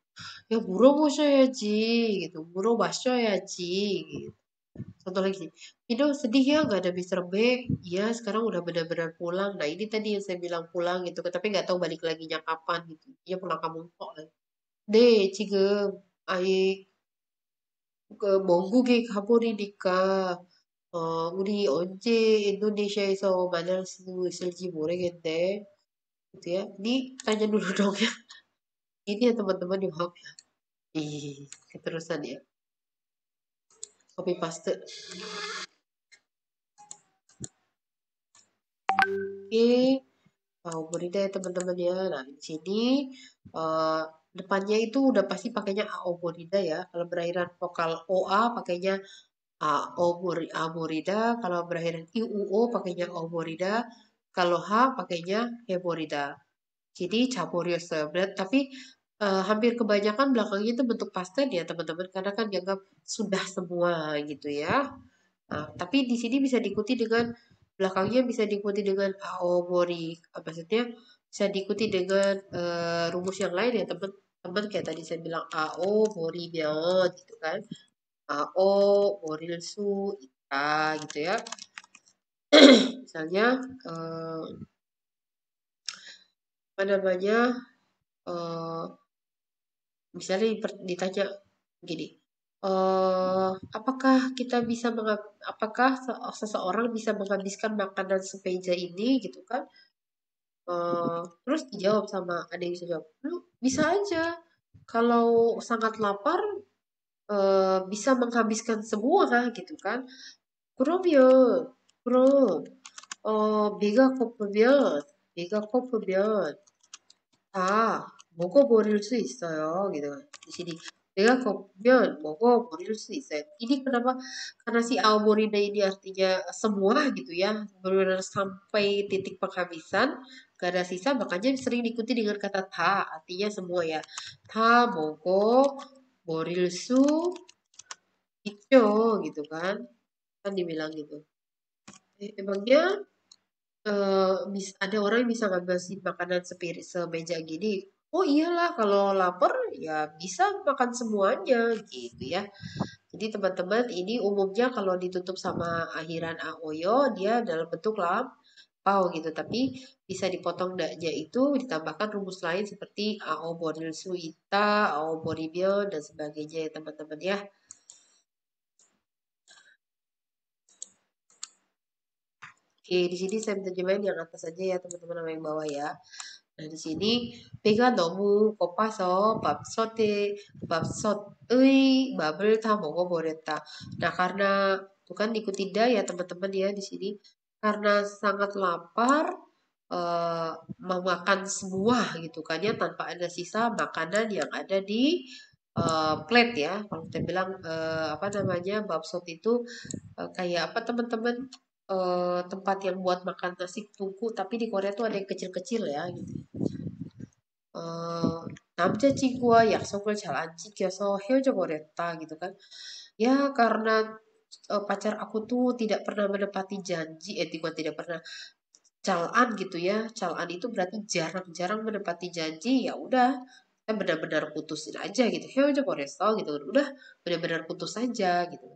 야 물어보셔야지 gitu. 물어봤어야지 gitu. Contoh lagi, Vino sedih ya nggak ada Mister B. Iya sekarang udah benar-benar pulang. Nah ini tadi yang saya bilang pulang gitu. Tapi nggak tahu balik laginya kapan gitu. Dia pulang kampung kok. 네, 지금 아이 먼국에 가버리니까 우리 언제 인도네시아에서 만날 수 있을지 모르겠네. Gitu ya. Ini tanya dulu dong ya. Ini ya teman-teman di maaf ya. Ih, keterusan ya. Copy paste. Oke. Wow, Borida ya teman-teman ya. Nah, di sini eh, depannya itu udah pasti pakainya AO Borida ya. Kalau berakhiran vokal OA pakainya A Borida. Kalau berakhiran IUO pakainya O Borida. Kalau H pakainya He Borida. Jadi Caborius ya. Tapi hampir kebanyakan belakangnya itu bentuk pasten ya teman-teman. Karena kan dianggap sudah semua gitu ya. Nah, tapi di sini bisa diikuti dengan belakangnya bisa diikuti dengan aomori. Maksudnya bisa diikuti dengan rumus yang lain ya teman-teman kayak tadi saya bilang ao mori meon gitu kan. Ao moril su ita gitu ya. Misalnya apa namanya eh, misalnya ditanya gini. Apakah kita bisa apakah seseorang bisa menghabiskan makanan semeja ini gitu kan? Terus dijawab sama ada yang bisa jawab, "Lu bisa aja. Kalau sangat lapar, bisa menghabiskan semua kah?" Gitu kan. "그럼요. 그럼 배가 고프면 배가 고프면 다 먹어버릴 수 있어요." Gitu kan. Di sini 배가 고프면 먹어버릴 수 있어요. Ini kenapa? Karena si Aomorida ini artinya semua gitu ya, benar-benar sampai titik penghabisan, gak ada sisa, makanya sering diikuti dengan kata ta, artinya semua ya. Ta, mogo, boril su, icho gitu kan. Kan dibilang gitu. Emangnya ada orang yang bisa ngabisin makanan semeja gini. Oh iyalah kalau lapar ya bisa makan semuanya gitu ya. Jadi teman-teman ini umumnya kalau ditutup sama akhiran aoyo dia dalam bentuk lampau gitu. Tapi bisa dipotong daknya itu ditambahkan rumus lain seperti ao boril suita, ao boribio dan sebagainya ya teman-teman ya. Oke, di sini saya terjemahin yang atas saja ya teman-teman sama yang bawah ya. Nah, di sini 배가 너무 고파서 밥솥의 밥을 다 먹어버렸다. Nah, karena itu kan ikuti dah ya teman-teman ya di sini. Karena sangat lapar, eh, memakan semua gitu kan ya tanpa ada sisa makanan yang ada di plate ya. Kalau kita bilang apa namanya babsot itu kayak apa teman-teman tempat yang buat makan nasi tungku tapi di Korea tuh ada yang kecil-kecil ya gitu. 남자친구와 약속을 잘 안 지켜서 헤어져 버렸다 gitu kan. Ya karena pacar aku tuh tidak pernah menepati janji, bukan tidak pernah cal'an gitu ya. Cal'an itu berarti jarang-jarang menepati janji, ya udah kita benar-benar putusin aja gitu. 헤어져 버렸어 gitu. Udah benar-benar putus aja gitu.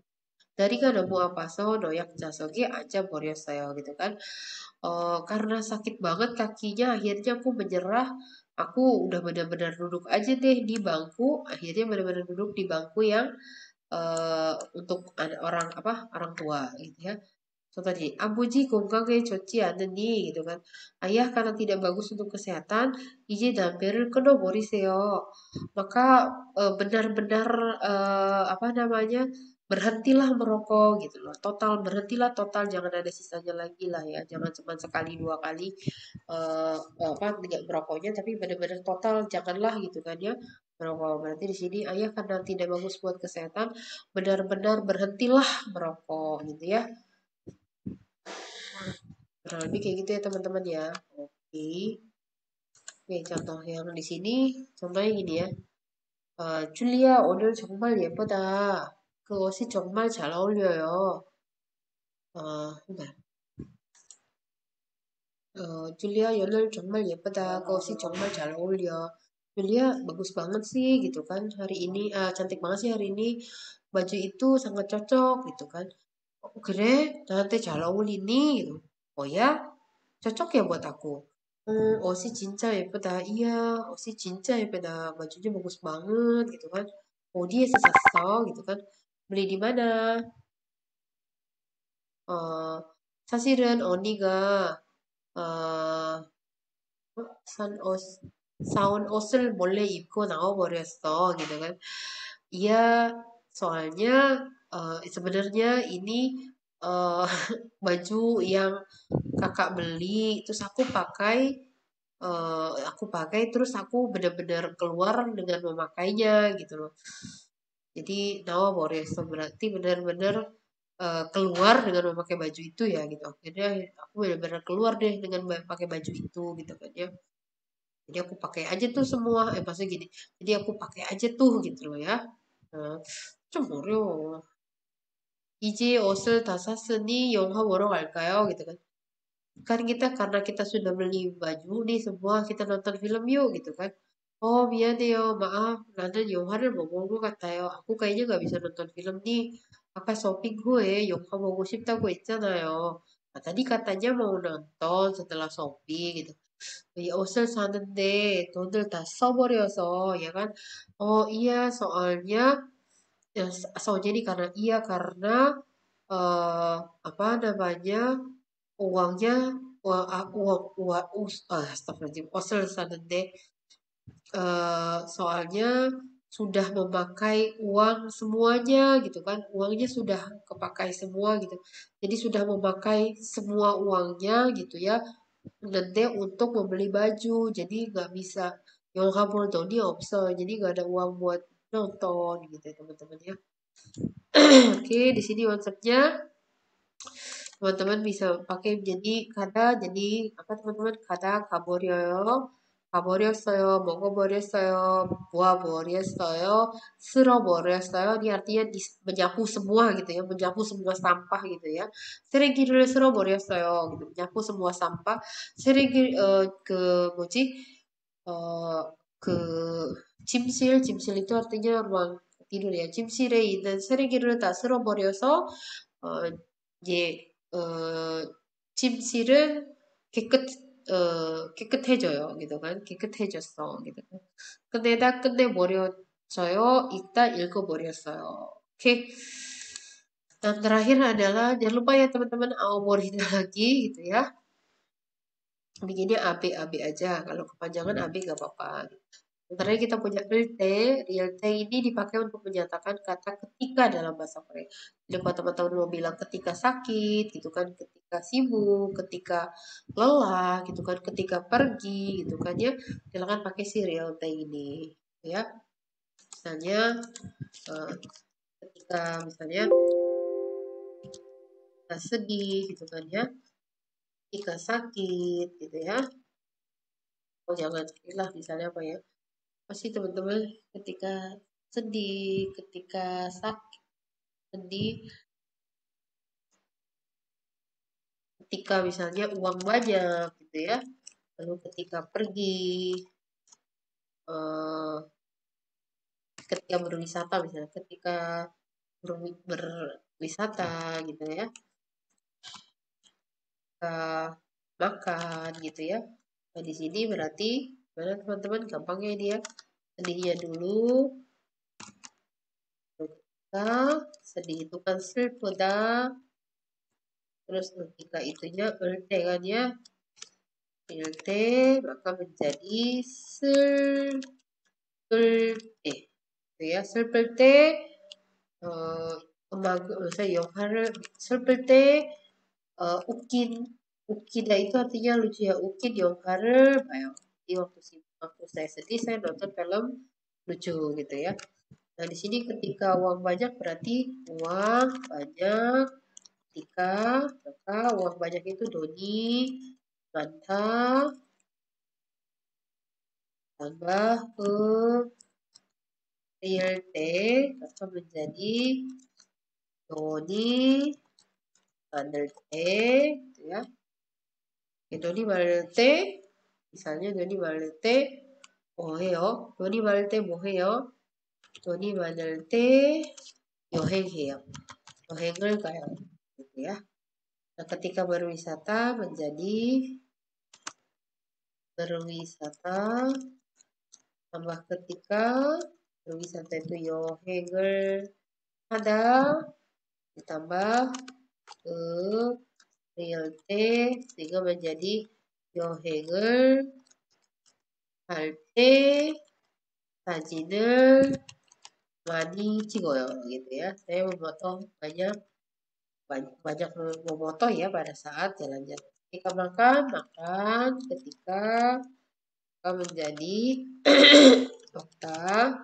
다리가 너무 아파서 노약자석에 앉아버렸어요 gitu kan. Karena sakit banget kakinya akhirnya aku menyerah. Aku udah benar-benar duduk aja deh di bangku. Akhirnya benar-benar duduk di bangku yang untuk orang apa orang tua gitu ya. Contohnya, abuji 건강에 좋지 않으니 gitu kan. Ayah karena tidak bagus untuk kesehatan, 이제 담배를 끊어버리세요. Maka benar-benar apa namanya berhentilah merokok gitu loh. Total berhentilah total jangan ada sisanya lagi lah ya. Jangan cuma sekali dua kali apa tidak merokoknya tapi benar-benar total janganlah gitu kan ya merokok. Berarti di sini ayah karena tidak bagus buat kesehatan benar-benar berhentilah merokok gitu ya. Kurang lebih kayak gitu ya teman-teman ya. Oke. Oke, contoh yang di sini contohnya gini ya. 줄리아 오늘 정말 예쁘다. 그 옷이 정말 잘 어울려요. bentar. 줄리아 오늘 정말 예쁘다. 그 옷이 정말 잘 어울려. Julia bagus banget sih gitu kan hari ini cantik banget sih hari ini baju itu sangat cocok gitu kan. Oh, keren, nanti 잘 어울리니 gitu. Oh ya, cocok ya buat aku. 옷이 진짜 예쁘다. iya, 옷이 진짜 예쁘다. bajunya bagus banget gitu kan. 어디에서 샀어? gitu kan. beli di mana? 어, 사실은 언니가 어, 산 옷, 사온 옷을 몰래 입고 나와버렸어. gitu kan. Iya, soalnya sebenarnya ini eh, baju yang kakak beli, terus aku pakai terus aku benar-benar keluar dengan memakainya gitu loh. Jadi nawa Boreso berarti benar-benar keluar dengan memakai baju itu ya gitu. Akhirnya aku benar-benar keluar deh dengan pakai baju itu gitu kan ya. Jadi aku pakai aja tuh semua, maksudnya gini. Jadi aku pakai aja tuh gitu loh ya. Nah, 좀 어려워. 이제 옷을 다 샀으니 영화 보러 갈까요? gitu kan. Kan kita karena kita sudah beli baju nih semua kita nonton film yuk gitu kan. Oh 미안해요. maaf 나는 영화를 못 본 것 같아요. aku kayaknya nggak bisa nonton film nih. 아까 쇼핑 후에 영화 보고 싶다고 했잖아요. Nah, tadi katanya mau nonton setelah shopping gitu. 이 옷을 사는데 돈을 다 써버려서 ya kan. Oh iya soalnya ya, soalnya ini karena iya karena apa namanya uangnya astagfirullahaladzim 옷을 사는데 soalnya sudah memakai uang semuanya gitu kan uangnya sudah kepakai semua gitu jadi sudah memakai semua uangnya gitu ya nanti untuk membeli baju jadi nggak bisa yang kabur Doni 없어 jadi nggak ada uang buat nonton gitu ya teman-teman ya. Oke di sini konsepnya teman-teman bisa pakai jadi kata jadi apa teman-teman kata kaboryo 가버렸어요, 먹어버렸어요, 부어버렸어요, 쓸어버렸어요. Ini artinya menyapu semua gitu ya, menyapu semua sampah gitu ya. 쓰레기를 쓸어버렸어요, gitu. menyapu semua sampah. 쓰레기 그 뭐지? 그 짐실 itu artinya ruang tidur ya. 짐실에 있는 쓰레기를 다 쓸어버려서 어, 이제 침실은 깨끗 깨끗해져요. gitu kan. 깨끗해졌어. gitu kan. 끝내다 끝내버렸어요. 읽다 읽어버렸어요. Oke. Dan terakhir adalah jangan lupa ya teman-teman aumorida lagi gitu ya. Bikinnya AB aja. Kalau kepanjangan AB gak apa-apa. Sementara kita punya real te ini dipakai untuk menyatakan kata ketika dalam bahasa Korea. Jadi kalau teman-teman mau bilang ketika sakit, gitu kan, ketika sibuk, ketika lelah, gitu kan, ketika pergi, gitu kan ya, silakan pakai si real te ini, ya. Misalnya eh, ketika misalnya kita sedih, gitu kan ya, ketika sakit, gitu ya. Oh jangan lah misalnya apa ya? Pasti teman-teman ketika sedih, ketika sakit, sedih, ketika misalnya uang banyak gitu ya, lalu ketika pergi, eh, ketika berwisata misalnya, ketika berwisata gitu ya, ketika makan gitu ya. Nah di sini berarti mana teman-teman gampangnya dia sedihnya dulu, ketika sedih itu kan 슬프다, terus ketika itunya erte kan ya, erte maka menjadi 슬플 때 gitu ya. 슬플 때 misalnya 역할을 슬플 때 웃기다 itu artinya lucu ya. 웃긴 역할을 봐요. Jadi waktu saya sedih saya nonton film lucu gitu ya. Nah di sini ketika uang banyak berarti uang banyak. Ketika maka uang banyak itu doni 많다 tambah ke real 때 maka menjadi doni 많을 때 gitu ya. 돈이 많을 때 misalnya 돈이 많을 때 뭐 해요? 돈이 많을 때 뭐 해요? 돈이 많을 때 여행해요. 여행을 가요. gitu ya. Nah, ketika berwisata menjadi berwisata tambah ketika berwisata itu 여행을 하다 ditambah ke real 때 sehingga menjadi 여행을 할 때 사진을 많이 찍어요 gitu ya. Saya memotong banyak banyak memoto ya pada saat jalan-jalan. Ketika makan, ketika menjadi okta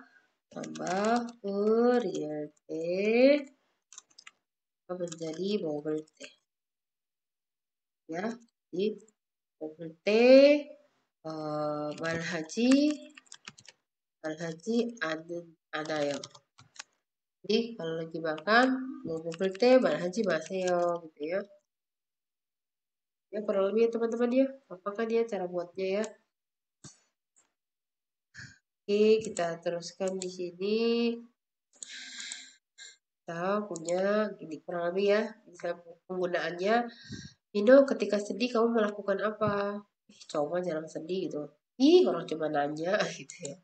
tambah real menjadi 먹을 때 ya. Jadi 먹을 때 말하지 않아요. Jadi kalau lagi makan mau 먹을 때 말하지 마세요 gitu ya. Ya kurang lebih ya teman-teman ya. Apakah dia cara buatnya ya? Oke, kita teruskan di sini. Kita punya gini kurang lebih ya. Bisa penggunaannya. Indo ketika sedih kamu melakukan apa? Coba jarang sedih gitu. Ih, orang cuma nanya gitu ya.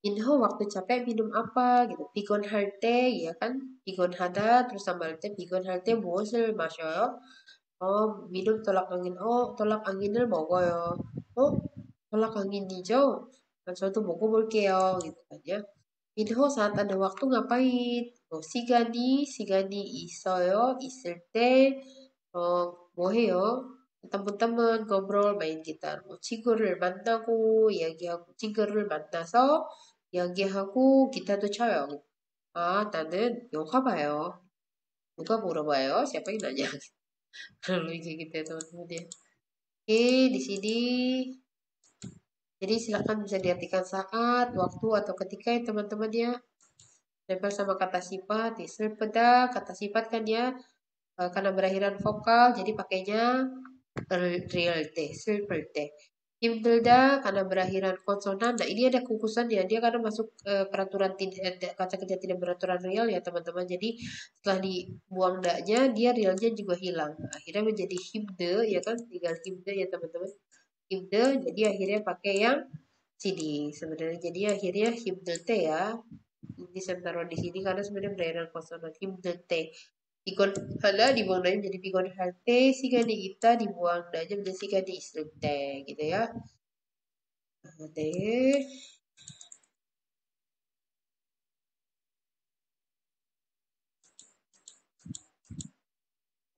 Inho waktu capek minum apa gitu. Pigon halte ya kan. Pigon hada terus sambal teh pigon halte 무엇을 마셔요? minum tolak angin. tolak angin을 먹어요. tolak angin이죠? 저도 먹어볼게요. gitu kan ya. Minho saat ada waktu ngapain? 시간이 있어요. 있을 때 뭐 해요? teman-teman ngobrol main gitar. 친구를 만나고 이야기하고 친구를 만나서 이야기하고 기타도 쳐요. 나는 영화 봐요. 누가 보러 봐요? Siapa yang nanya? Lalu kayak gitu ya teman-teman ya. Oke, di sini Jadi silakan bisa diartikan saat, waktu, atau ketika ya teman-teman ya. Nempel sama kata sifat, di serpeda, kata sifat kan ya, karena berakhiran vokal, jadi pakainya real T, silver T. Himdelda karena berakhiran konsonan. Nah ini ada kukusan ya, dia karena masuk peraturan kata kerja tidak beraturan real ya teman-teman. Jadi setelah dibuang daknya, dia realnya juga hilang. Nah, akhirnya menjadi himde ya kan, tinggal himde ya teman-teman. Himde, jadi akhirnya pakai yang sini sebenarnya. Jadi akhirnya himdelte ya. Ini saya taruh di sini karena sebenarnya berakhiran konsonan himdelte. Pigon hala dibuang dari menjadi pigon halte, sigani ita dibuang dari menjadi sigani islute gitu ya. Deh.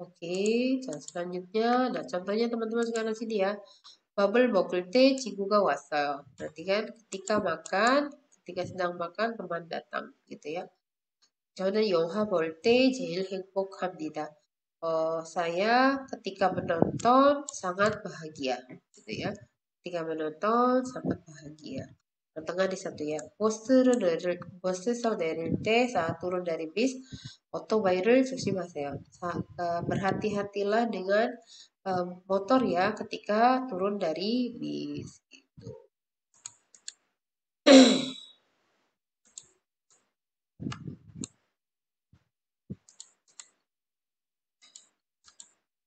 Oke, dan selanjutnya, nah contohnya teman-teman sekarang sini ya. Bubble bubble teh ciguga wasa. Berarti kan ketika sedang makan teman datang gitu ya. 저는 영화 볼 때 제일 행복합니다. Saya ketika menonton sangat bahagia, gitu ya. Ketika menonton sangat bahagia. Yang tengah di satu ya. 버스에서 내릴 때 saat turun dari bis, 오토바이를 조심하세요. Berhati-hatilah dengan motor ya ketika turun dari bis. Gitu.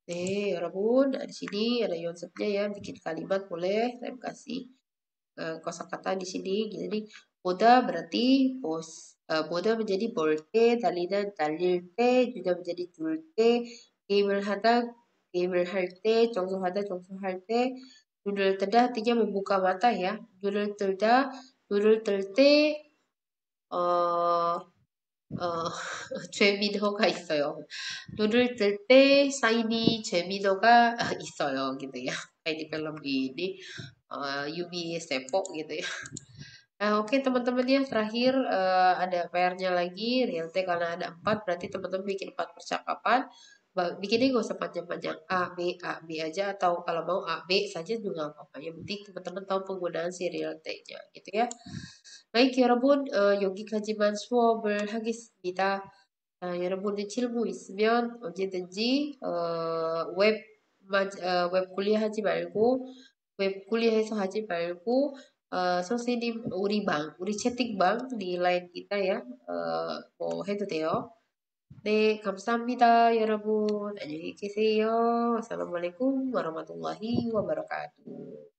여러분, nah, di sini ada konsepnya ya, bikin kalimat boleh, saya kasih kosakata di sini. Jadi boda berarti boda menjadi bolte, dalinan dalirte juga menjadi dulte, 게임을 하다 게임을 할 때, 정수하다 정수할 때, 눈을 뜨다 artinya membuka mata ya. 눈을 뜨다 눈을 뜰때 어, 어, 죄민호가 있어요. 눈을 뜰 때 사인이 죄민호가 있어요 gitu ya. Kayak di film ini Yumi Seppo gitu ya. Nah, oke teman-teman ya, terakhir ada PR-nya lagi, realte karena ada 4, berarti teman-teman bikin 4 percakapan. Bikinnya gak usah panjang-panjang, A, B aja, atau kalau mau A, B saja juga nggak apa-apa. Yang penting teman-teman tahu penggunaan si realte-nya gitu ya. baik 여러분, 여기까지만 수업을 하겠습니다. 여러분들 질문 있으면 언제든지 웹 관리하지 말고 웹 관리해서 하지 말고 선생님 우리 채팅방 di line kita ya 뭐 해도 돼요. 네, 감사합니다, 여러분. 안녕히 계세요. assalamualaikum warahmatullahi wabarakatuh.